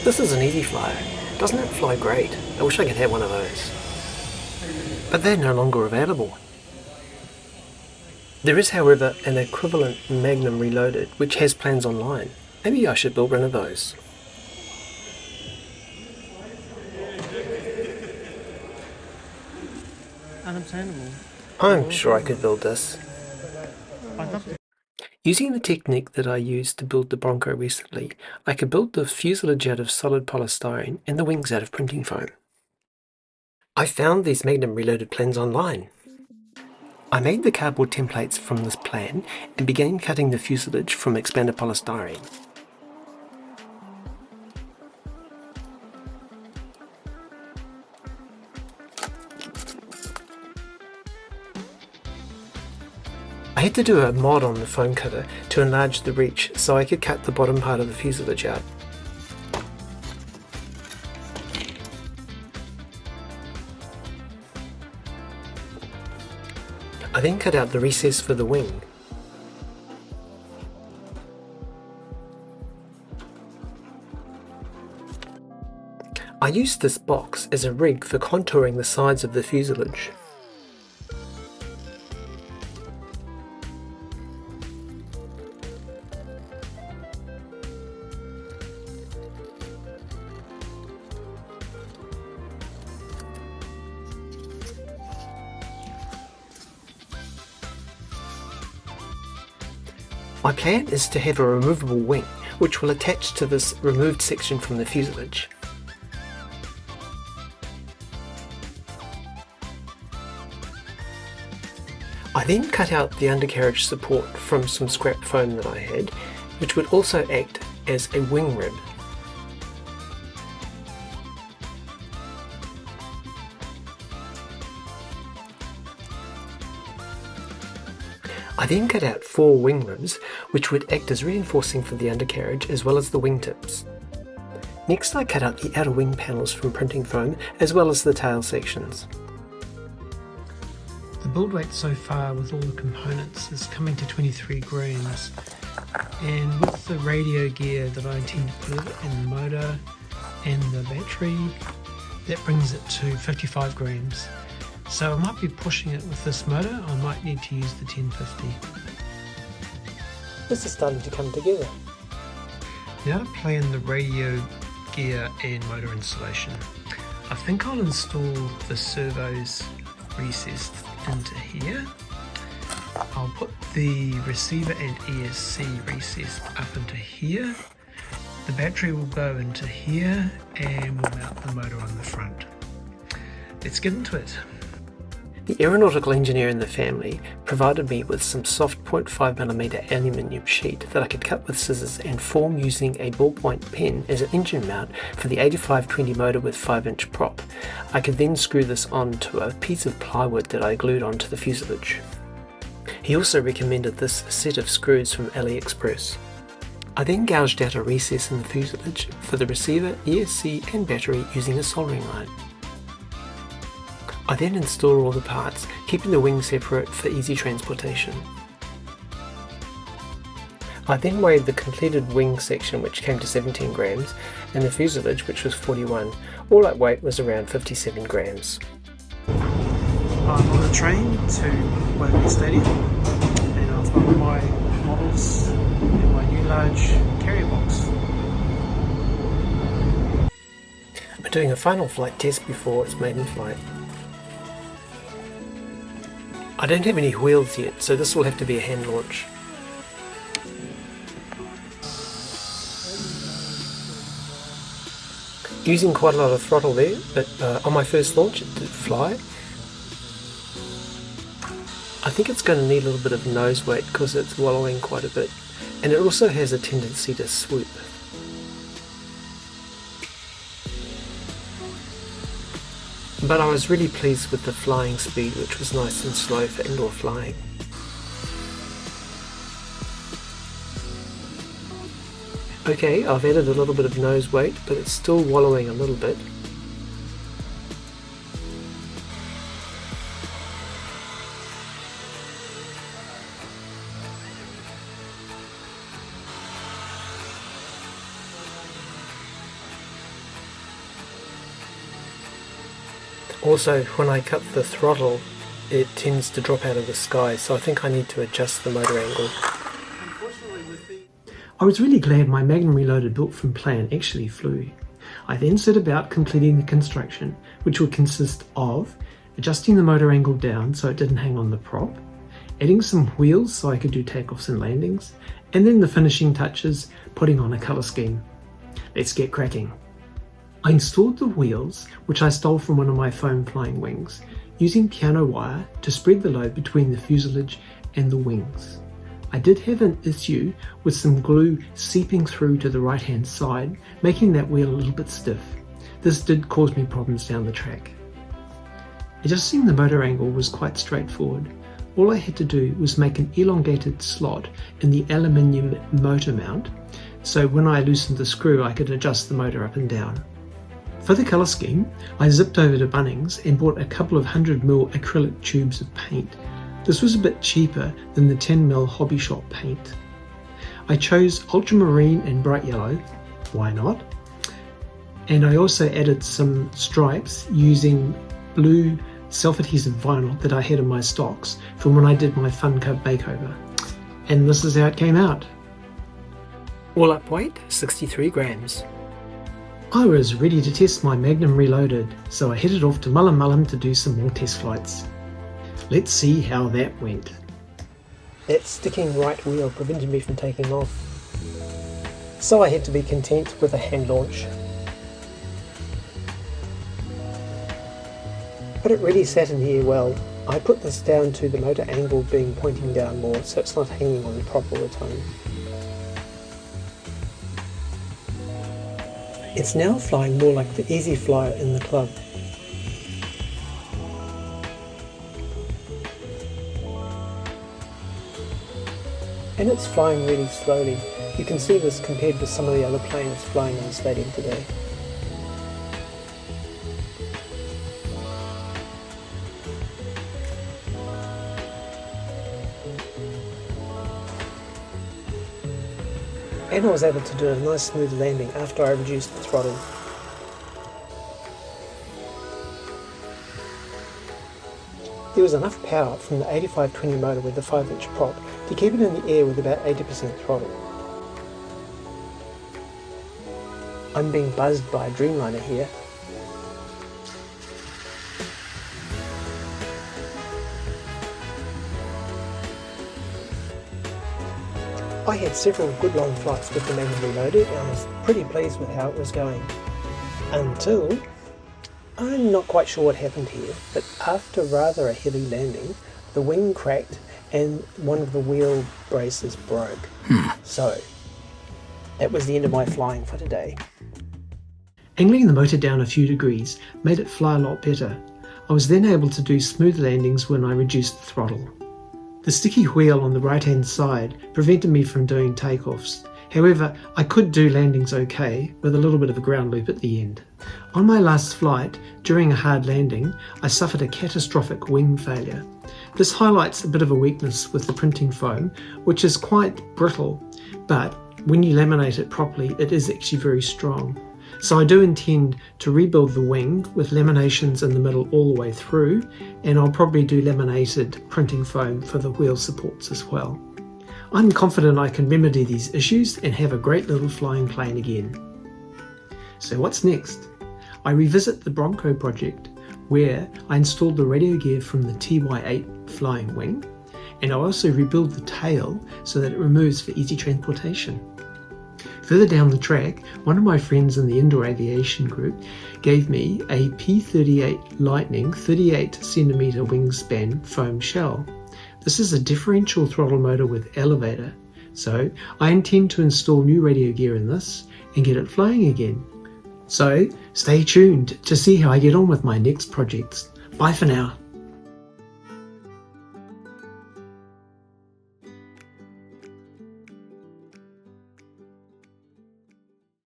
This is an EasyFlyer. Doesn't it fly great? I wish I could have one of those. But they're no longer available. There is, however, an equivalent Magnum Reloaded, which has plans online. Maybe I should build one of those. Unobtainable. I'm sure I could build this. I'd love to. Using the technique that I used to build the Bronco recently, I could build the fuselage out of solid polystyrene and the wings out of printing foam. I found these Magnum Reloaded plans online. I made the cardboard templates from this plan and began cutting the fuselage from expanded polystyrene. I had to do a mod on the foam cutter to enlarge the reach so I could cut the bottom part of the fuselage out. I then cut out the recess for the wing. I used this box as a rig for contouring the sides of the fuselage. My plan is to have a removable wing, which will attach to this removed section from the fuselage. I then cut out the undercarriage support from some scrap foam that I had, which would also act as a wing rib. I then cut out 4 wing ribs, which would act as reinforcing for the undercarriage as well as the wingtips. Next I cut out the outer wing panels from printing foam as well as the tail sections. The build weight so far with all the components is coming to 23 grams, and with the radio gear that I intend to put it in, the motor and the battery, that brings it to 55 grams. So I might be pushing it with this motor. I might need to use the 1050. This is starting to come together. Now to plan the radio gear and motor installation. I think I'll install the servos recessed into here. I'll put the receiver and ESC recessed up into here. The battery will go into here and we'll mount the motor on the front. Let's get into it. The aeronautical engineer in the family provided me with some soft 0.5mm aluminium sheet that I could cut with scissors and form using a ballpoint pen as an engine mount for the 8520 motor with 5-inch prop. I could then screw this onto a piece of plywood that I glued onto the fuselage. He also recommended this set of screws from AliExpress. I then gouged out a recess in the fuselage for the receiver, ESC and battery using a soldering iron. I then installed all the parts, keeping the wings separate for easy transportation. I then weighed the completed wing section, which came to 17 grams, and the fuselage, which was 41. All up weight was around 57 grams. I'm on the train to Waverley Stadium, and I've got my models in my new large carrier box. I'm doing a final flight test before its maiden flight. I don't have any wheels yet, so this will have to be a hand launch. Using quite a lot of throttle there, but on my first launch it did fly. I think it's going to need a little bit of nose weight because it's wallowing quite a bit, and it also has a tendency to swoop. But I was really pleased with the flying speed, which was nice and slow for indoor flying. Okay, I've added a little bit of nose weight, but it's still wallowing a little bit. Also, when I cut the throttle, it tends to drop out of the sky, so I think I need to adjust the motor angle. I was really glad my Magnum Reloaded built from plan actually flew. I then set about completing the construction, which would consist of adjusting the motor angle down so it didn't hang on the prop, adding some wheels so I could do takeoffs and landings, and then the finishing touches, putting on a colour scheme. Let's get cracking. I installed the wheels, which I stole from one of my foam flying wings, using piano wire to spread the load between the fuselage and the wings. I did have an issue with some glue seeping through to the right hand side, making that wheel a little bit stiff. This did cause me problems down the track. Adjusting the motor angle was quite straightforward. All I had to do was make an elongated slot in the aluminium motor mount, so when I loosened the screw I could adjust the motor up and down. For the colour scheme, I zipped over to Bunnings and bought a couple of 100ml acrylic tubes of paint. This was a bit cheaper than the 10ml hobby shop paint. I chose ultramarine and bright yellow, why not? And I also added some stripes using blue self-adhesive vinyl that I had in my stocks from when I did my Fun Cub makeover. And this is how it came out. All up weight, 63 grams. I was ready to test my Magnum Reloaded, so I headed off to Mullum to do some more test flights. Let's see how that went. That sticking right wheel prevented me from taking off, so I had to be content with a hand launch. But it really sat in the air well. I put this down to the motor angle being pointing down more, so it's not hanging on the prop all the time. It's now flying more like the EasyFlyer in the club. And it's flying really slowly. You can see this compared with some of the other planes flying on the stadium today. And I was able to do a nice smooth landing after I reduced the throttle. There was enough power from the 8520 motor with the 5-inch prop to keep it in the air with about 80% throttle. I'm being buzzed by a Dreamliner here. I had several good long flights with the Maiden Reloaded and I was pretty pleased with how it was going. Until, I'm not quite sure what happened here, but after rather a heavy landing, the wing cracked and one of the wheel braces broke. So, that was the end of my flying for today. Angling the motor down a few degrees made it fly a lot better. I was then able to do smooth landings when I reduced the throttle. The sticky wheel on the right hand side prevented me from doing takeoffs. However, I could do landings okay with a little bit of a ground loop at the end. On my last flight, during a hard landing, I suffered a catastrophic wing failure. This highlights a bit of a weakness with the printing foam, which is quite brittle, but when you laminate it properly, it is actually very strong. So I do intend to rebuild the wing with laminations in the middle all the way through, and I'll probably do laminated printing foam for the wheel supports as well. I'm confident I can remedy these issues and have a great little flying plane again. So what's next? I revisit the Bronco project, where I installed the radio gear from the TY8 flying wing, and I also rebuild the tail so that it removes for easy transportation. Further down the track, one of my friends in the Indoor Aviation group gave me a P38 Lightning 38cm wingspan foam shell. This is a differential throttle motor with elevator, so I intend to install new radio gear in this and get it flying again. So stay tuned to see how I get on with my next projects. Bye for now.